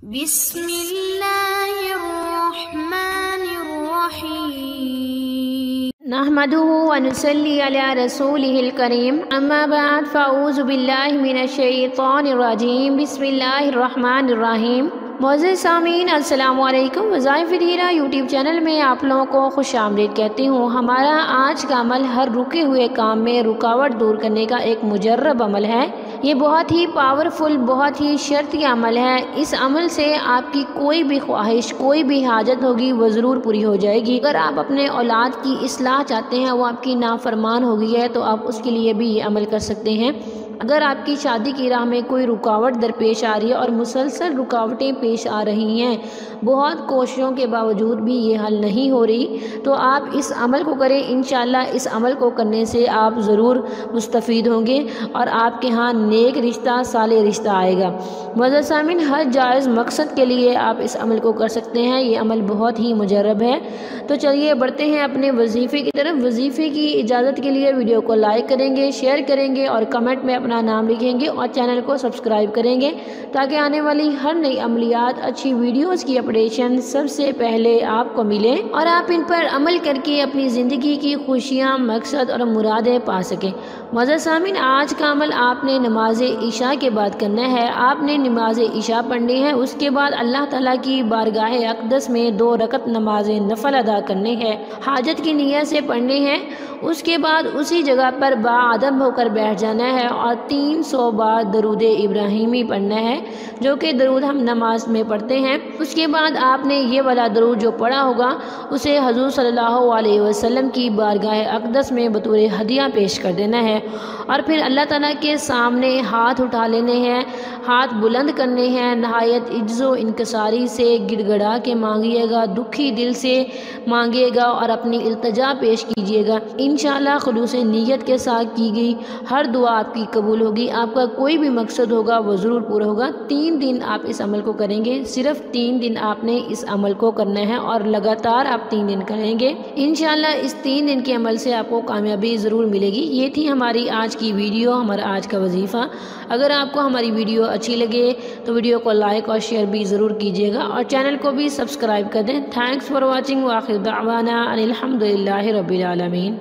बिस्मिल्लाहिर्रहमानिर्रहीम नहमदुहु व नुसल्ली अला रसूलिहिल करीम अम्मा बाद फ़अऊज़ु बिल्लाहि मिनश शैतानिर रजीम बिस्मिल्लाहिर्रहमानिर्रहीम। मोअज़्ज़िज़ सामीन अस्सलामु अलैकुम। वज़ाइफ़ हीरा यूट्यूब चैनल में आप लोगों को खुशामदीद कहती हूँ। हमारा आज का अमल हर रुके हुए काम में रुकावट दूर करने का एक मुजर्रब अमल है। ये बहुत ही पावरफुल, बहुत ही शर्ती अमल है। इस अमल से आपकी कोई भी ख्वाहिश, कोई भी हाजत होगी वो ज़रूर पूरी हो जाएगी। अगर आप अपने औलाद की इस्लाह चाहते हैं, वो आपकी नाफरमान हो गई है, तो आप उसके लिए भी ये अमल कर सकते हैं। अगर आपकी शादी की राह में कोई रुकावट दरपेश आ रही है और मुसलसल रुकावटें पेश आ रही हैं, बहुत कोशिशों के बावजूद भी ये हल नहीं हो रही, तो आप इस अमल को करें। इंशाअल्लाह इस अमल को करने से आप ज़रूर मुस्तफ़ीद होंगे और आपके यहाँ नेक रिश्ता, साले रिश्ता आएगा। मुअज़्ज़िज़ सामीन, हर जायज़ मकसद के लिए आप इस अमल को कर सकते हैं। ये अमल बहुत ही मुजर्रब है। तो चलिए बढ़ते हैं अपने वजीफ़े की तरफ। वजीफ़े की इजाज़त के लिए वीडियो को लाइक करेंगे, शेयर करेंगे और कमेंट में अपना नाम लिखेंगे और चैनल को सब्सक्राइब करेंगे, ताकि आने वाली हर नई अमलियात, अच्छी वीडियोस की अपडेशन सबसे पहले आपको मिले और आप इन पर अमल करके अपनी ज़िंदगी की खुशियाँ, मकसद और मुरादें पा सकें। मुअज़्ज़िज़ सामीन, आज का अमल आपने नमाज इशा के बाद करना है। आपने नमाज इशा पढ़नी है, उसके बाद अल्लाह ताला की बारगाह अक़दस में 2 रकत नमाज नफल अदा करने हैं। हाजत की नीयत से पढ़ने हैं। उसके बाद उसी जगह पर बाअदब होकर बैठ जाना है और 300 बार दरूद इब्राहिमी पढ़ना है, जो कि दरूद हम नमाज में पढ़ते हैं। उसके बाद आपने ये वाला दरूद जो पढ़ा होगा उसे हुज़ूर सल्लल्लाहु अलैहि वसल्लम की बारगाह अक़दस में बतौर हदिया पेश कर देना है और फिर अल्लाह ताला के सामने हाथ उठा लेने हैं, हाथ बुलंद करने हैं। नहायत इज्ज़ो इनकसारी से गिड़गड़ा के मांगिएगा, दुखी दिल से मांगिएगा और अपनी इल्तिजा पेश कीजिएगा। इंशाअल्लाह खुलूस नीयत के साथ की गई हर दुआ आपकी कबूल होगी। आपका कोई भी मकसद होगा वो ज़रूर पूरा होगा। 3 दिन आप इस अमल को करेंगे, सिर्फ 3 दिन आपने इस अमल को करना है और लगातार आप 3 दिन करेंगे। इंशाअल्लाह इस 3 दिन के अमल से आपको कामयाबी ज़रूर मिलेगी। ये थी हमारी आज की वीडियो, हमारा आज का वजीफ़ा। अगर आपको हमारी वीडियो अच्छी लगे तो वीडियो को लाइक और शेयर भी ज़रूर कीजिएगा और चैनल को भी सब्सक्राइब कर दें। Thanks for watching. व आखिर दावाना अनिल हम्दुलिल्लाहि रब्बिल आलमीन।